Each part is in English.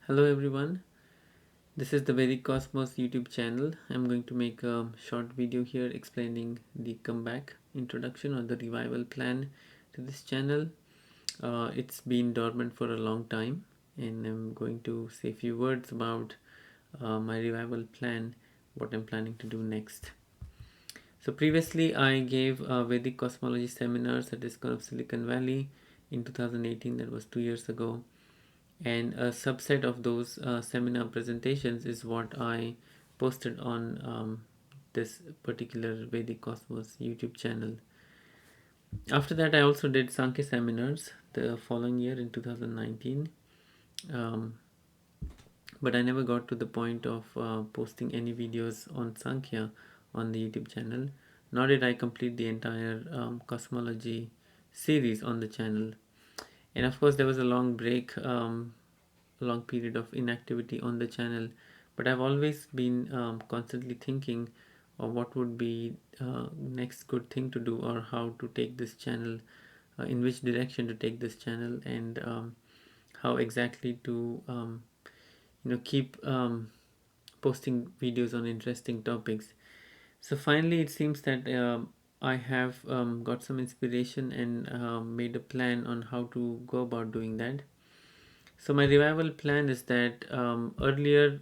Hello everyone, this is the Vedic Cosmos YouTube channel. I'm going to make a short video here explaining the comeback introduction or the revival plan to this channel. It's been dormant for a long time and I'm going to say a few words about my revival plan, what I'm planning to do next. So previously I gave Vedic Cosmology seminars at ISKCON of Silicon Valley in 2018, that was 2 years ago. And a subset of those seminar presentations is what I posted on this particular Vedic Cosmos YouTube channel. After that, I also did Sankhya seminars the following year in 2019, um, but I never got to the point of posting any videos on Sankhya on the YouTube channel, nor did I complete the entire cosmology series on the channel. And of course, there was a long break, long period of inactivity on the channel, but I've always been constantly thinking of what would be next good thing to do, or how to take this channel, in which direction to take this channel, and how exactly to keep posting videos on interesting topics. So finally it seems that I have got some inspiration and made a plan on how to go about doing that. So my revival plan is that earlier,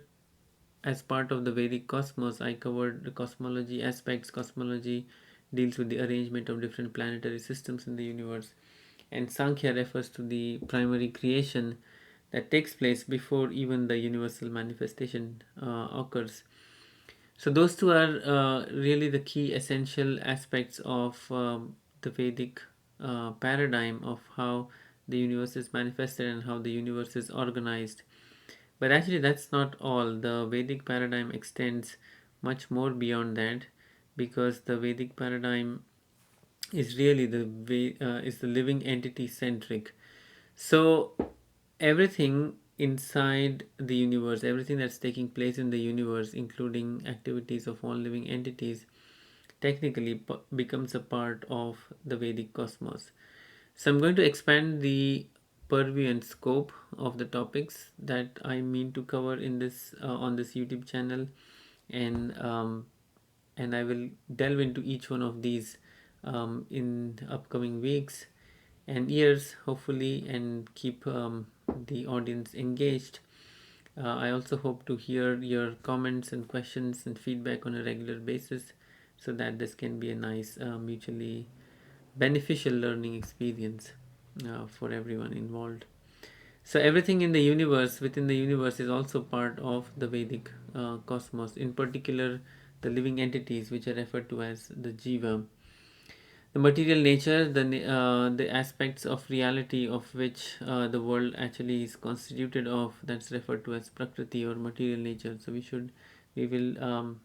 as part of the Vedic cosmos, I covered the cosmology aspects. Cosmology deals with the arrangement of different planetary systems in the universe, and Sankhya refers to the primary creation that takes place before even the universal manifestation occurs. So those two are really the key essential aspects of the Vedic paradigm of how the universe is manifested and how the universe is organized. But actually, that's not all. The Vedic paradigm extends much more beyond that, because the Vedic paradigm is really is the living entity centric. So everything inside the universe, everything that's taking place in the universe, including activities of all living entities, technically becomes a part of the Vedic cosmos. So I'm going to expand the purview and scope of the topics that I mean to cover in this on this YouTube channel, and I will delve into each one of these in upcoming weeks and years, hopefully, and keep the audience engaged. I also hope to hear your comments and questions and feedback on a regular basis, so that this can be a nice mutually beneficial learning experience for everyone involved. So everything in the universe, within the universe, is also part of the Vedic cosmos. In particular, the living entities, which are referred to as the Jiva. The material nature, the aspects of reality of which the world actually is constituted of, that's referred to as Prakriti or material nature. So we will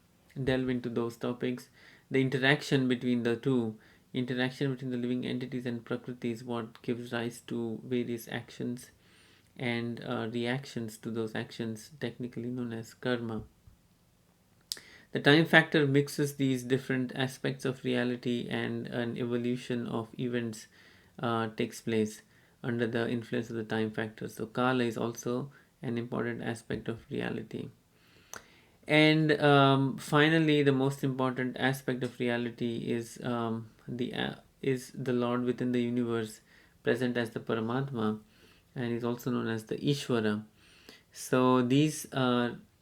delve into those topics. The interaction between the two, interaction between the living entities and Prakriti, is what gives rise to various actions and reactions to those actions, technically known as karma. The time factor mixes these different aspects of reality, and an evolution of events takes place under the influence of the time factor. So, Kala is also an important aspect of reality. And finally, the most important aspect of reality is the Lord within the universe, present as the Paramatma, and is also known as the Ishvara. So these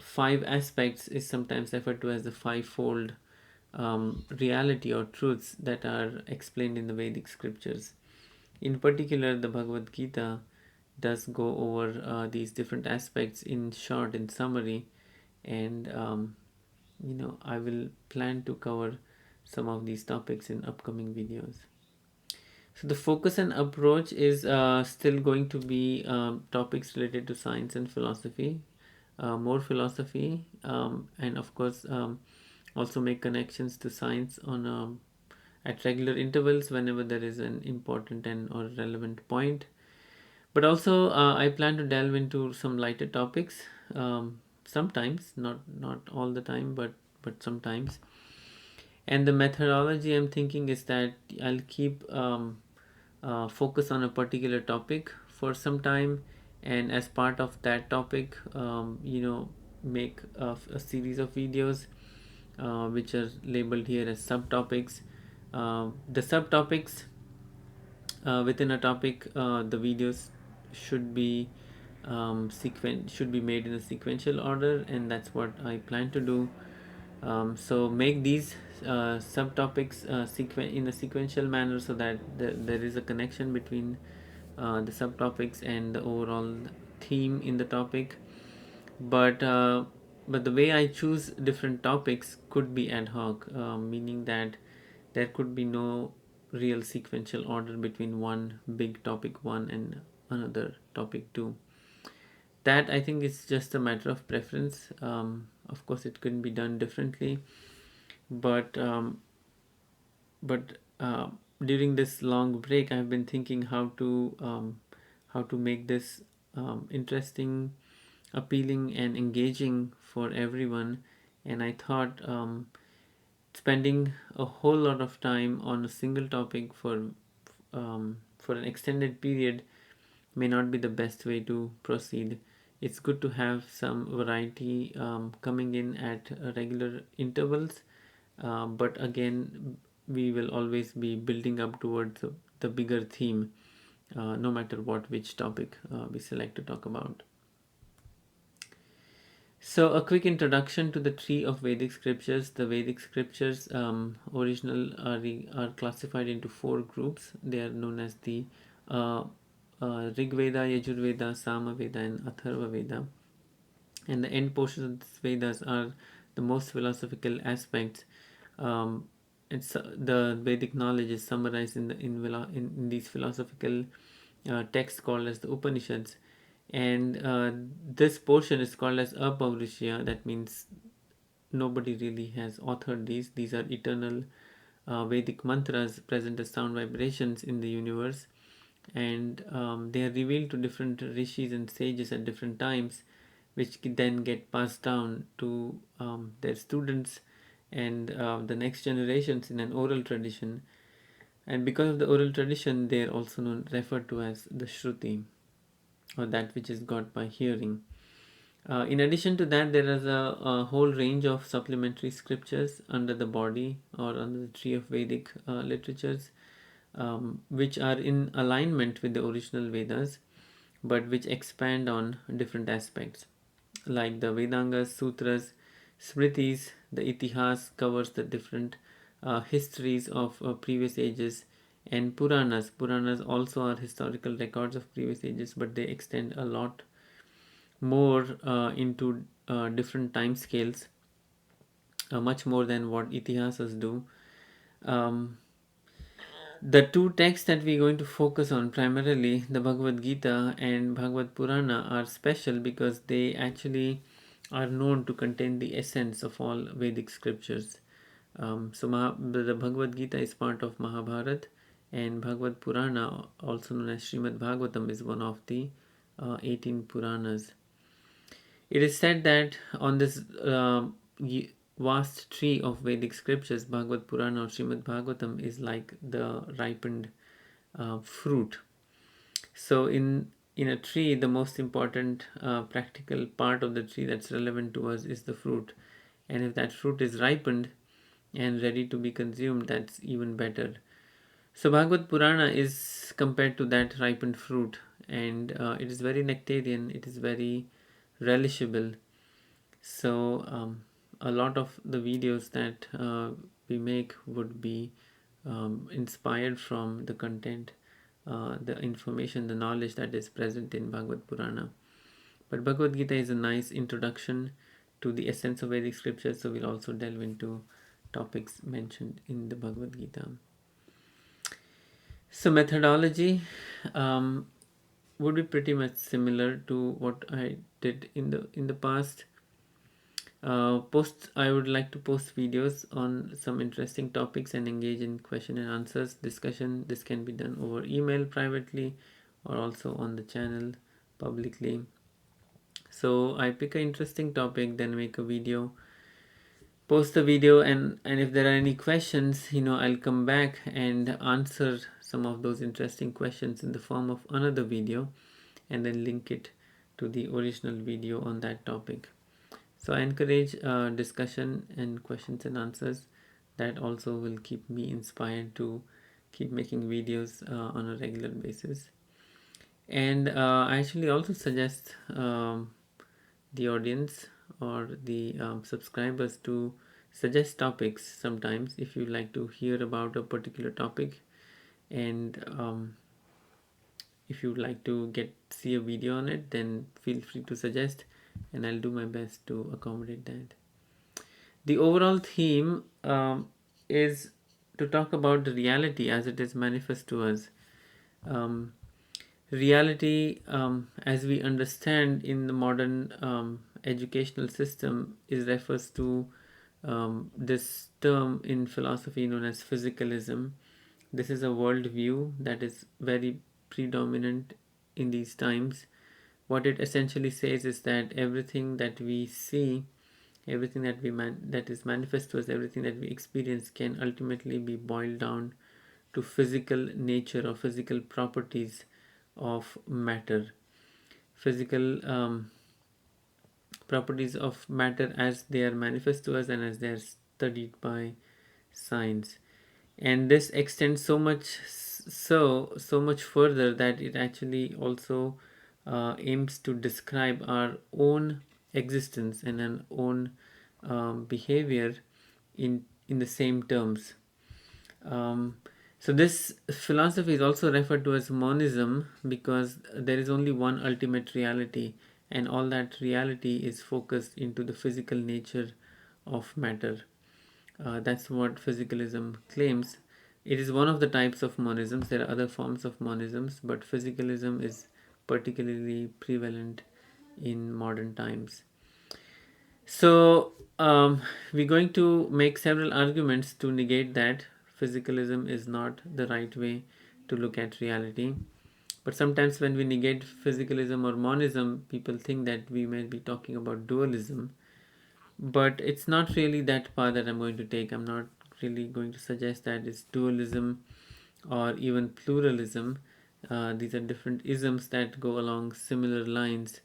five aspects is sometimes referred to as the fivefold reality or truths that are explained in the Vedic scriptures. In particular, the Bhagavad Gita does go over these different aspects in short, in summary, and I will plan to cover some of these topics in upcoming videos. So the focus and approach is still going to be topics related to science and philosophy, more philosophy, and of course also make connections to science on at regular intervals whenever there is an important and or relevant point. But also I plan to delve into some lighter topics, sometimes, not all the time, but sometimes. And the methodology I'm thinking is that I'll keep focus on a particular topic for some time, and as part of that topic, make a series of videos which are labeled here as subtopics. The subtopics within a topic, the videos should be should be made in a sequential order, and that's what I plan to do. So make these subtopics in a sequential manner, so that there is a connection between the subtopics and the overall theme in the topic. But uh, but the way I choose different topics could be ad hoc, meaning that there could be no real sequential order between one big topic one and another topic two. That I think is just a matter of preference. Of course, it can be done differently, but but during this long break, I've been thinking how to make this interesting, appealing, and engaging for everyone. And I thought spending a whole lot of time on a single topic for an extended period may not be the best way to proceed. It's good to have some variety coming in at regular intervals, but again, we will always be building up towards the bigger theme, no matter which topic we select to talk about. So, a quick introduction to the tree of Vedic scriptures. The Vedic scriptures original are classified into four groups. They are known as the uh, Rig Veda, Yajur Veda, Sama Veda, and Atharva Veda. And the end portions of these Vedas are the most philosophical aspects. The Vedic knowledge is summarized in these philosophical texts called as the Upanishads, and this portion is called as Apaurushya. That means nobody really has authored these. These are eternal Vedic mantras present as sound vibrations in the universe, and they are revealed to different rishis and sages at different times, which then get passed down to their students and the next generations in an oral tradition. And because of the oral tradition, they are also referred to as the Shruti, or that which is got by hearing. In addition to that, there is a whole range of supplementary scriptures under the body or under the tree of Vedic literatures, which are in alignment with the original Vedas, but which expand on different aspects. Like the Vedangas, Sutras, Smritis, the Itihas covers the different histories of previous ages, and Puranas. Puranas also are historical records of previous ages, but they extend a lot more into different time scales, much more than what Itihasas do. Um, the two texts that we're going to focus on primarily, the Bhagavad Gita and Bhagavad Purana, are special because they actually are known to contain the essence of all Vedic scriptures. The Bhagavad Gita is part of Mahabharata, and Bhagavad Purana, also known as Srimad Bhagavatam, is one of the 18 Puranas. It is said that on this vast tree of Vedic scriptures, Bhagavad Purana or Srimad Bhagavatam is like the ripened fruit. So in a tree, the most important practical part of the tree that's relevant to us is the fruit, and if that fruit is ripened and ready to be consumed, that's even better. So Bhagavad Purana is compared to that ripened fruit, and it is very nectarian. It is very relishable. So a lot of the videos that we make would be inspired from the content, the information, the knowledge that is present in Bhagavad Purana. But Bhagavad Gita is a nice introduction to the essence of Vedic scriptures, so we'll also delve into topics mentioned in the Bhagavad Gita. So methodology would be pretty much similar to what I did in the past. I would like to post videos on some interesting topics and engage in question and answers discussion. This can be done over email privately or also on the channel publicly. So I pick an interesting topic, then make a video, post the video, and if there are any questions, I'll come back and answer some of those interesting questions in the form of another video. and then link it to the original video on that topic. So I encourage discussion and questions and answers. That also will keep me inspired to keep making videos on a regular basis. And I actually also suggest the audience or the subscribers to suggest topics sometimes if you like to hear about a particular topic, and if you would like to see a video on it, then feel free to suggest, and I'll do my best to accommodate that. The overall theme is to talk about the reality as it is manifest to us. Um, Reality, as we understand in the modern educational system, is refers to this term in philosophy known as physicalism. This is a worldview that is very predominant in these times. What it essentially says is that everything that we see, everything that is manifest to us, everything that we experience can ultimately be boiled down to physical nature or physical properties of matter, physical properties of matter as they are manifest to us and as they are studied by science. And this extends so much further that it actually also aims to describe our own existence and our own behavior in the same terms. um, so this philosophy is also referred to as monism because there is only one ultimate reality, and all that reality is focused into the physical nature of matter. That's what physicalism claims. It is one of the types of monisms. There are other forms of monisms, but physicalism is particularly prevalent in modern times. So, we're going to make several arguments to negate that physicalism is not the right way to look at reality. But sometimes, when we negate physicalism or monism, people think that we may be talking about dualism. But it's not really that path that I'm going to take. I'm not really going to suggest that it's dualism or even pluralism. These are different isms that go along similar lines,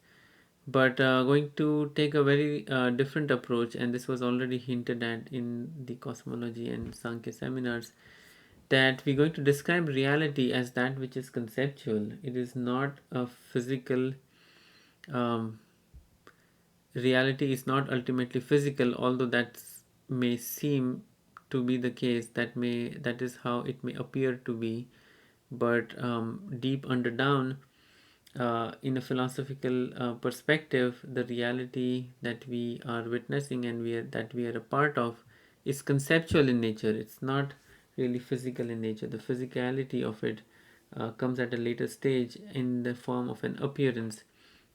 but going to take a very different approach, and this was already hinted at in the cosmology and Sankhya seminars, that we're going to describe reality as that which is conceptual. It is not a physical. um, Reality is not ultimately physical, although that may seem to be the case. That is how it may appear to be, but deep under down, in a philosophical perspective, the reality that we are witnessing and that we are a part of is conceptual in nature. It's not really physical in nature. The physicality of it comes at a later stage in the form of an appearance,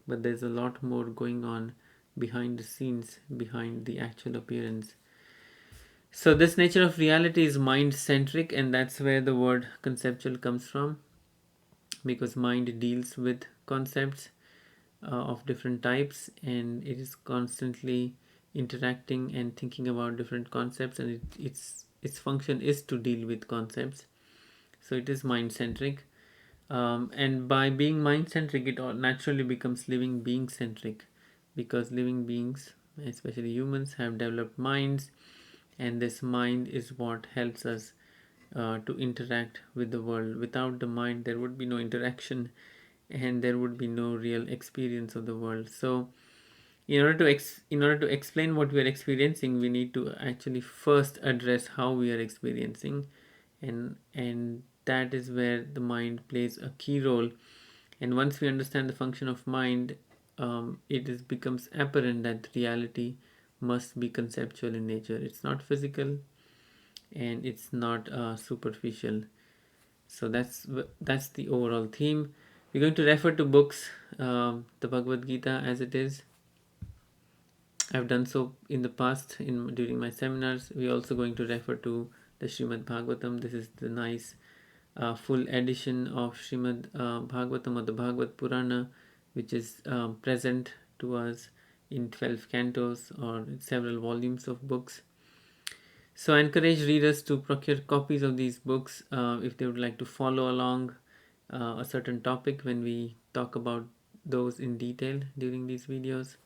but there's a lot more going on behind the scenes, behind the actual appearance. So, this nature of reality is mind centric, and that's where the word conceptual comes from, because mind deals with concepts of different types, and it is constantly interacting and thinking about different concepts, and its function is to deal with concepts. So it is mind centric, and by being mind centric, it naturally becomes living being centric, because living beings, especially humans, have developed minds, and this mind is what helps us to interact with the world. Without the mind, there would be no interaction, and there would be no real experience of the world. So, in order to explain what we are experiencing, we need to actually first address how we are experiencing, and that is where the mind plays a key role. And once we understand the function of mind, becomes apparent that reality must be conceptual in nature. It's not physical, and it's not superficial. So that's the overall theme. We're going to refer to books, the Bhagavad Gita as it is. I've done so in the past during my seminars. We're also going to refer to the Srimad Bhagavatam. This is the nice full edition of Srimad Bhagavatam, or the Bhagavad Purana, which is present to us in 12 cantos or several volumes of books. So I encourage readers to procure copies of these books if they would like to follow along a certain topic when we talk about those in detail during these videos.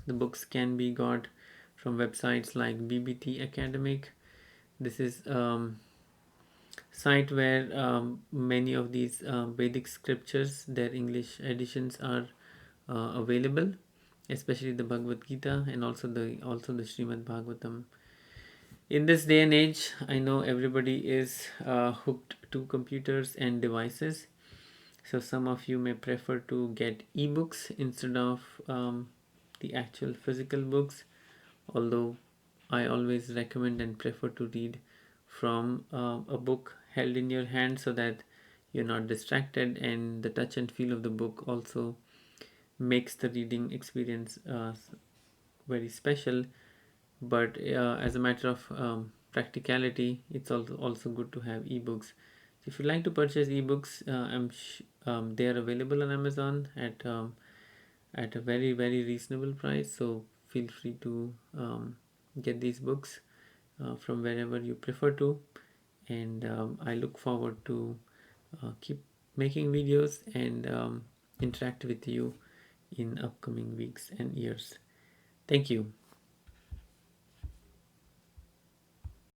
The books can be got from websites like BBT Academic. This is site where many of these Vedic scriptures, their English editions are available, especially the Bhagavad Gita and also the Srimad Bhagavatam. In this day and age, I know everybody is hooked to computers and devices. So some of you may prefer to get ebooks instead of the actual physical books, although I always recommend and prefer to read from a book held in your hand so that you're not distracted, and the touch and feel of the book also makes the reading experience very special. But as a matter of practicality, it's also good to have ebooks. So if you like to purchase ebooks, they are available on Amazon at a very reasonable price. So feel free to get these books from wherever you prefer to, and I look forward to keep making videos and interact with you in upcoming weeks and years. Thank you.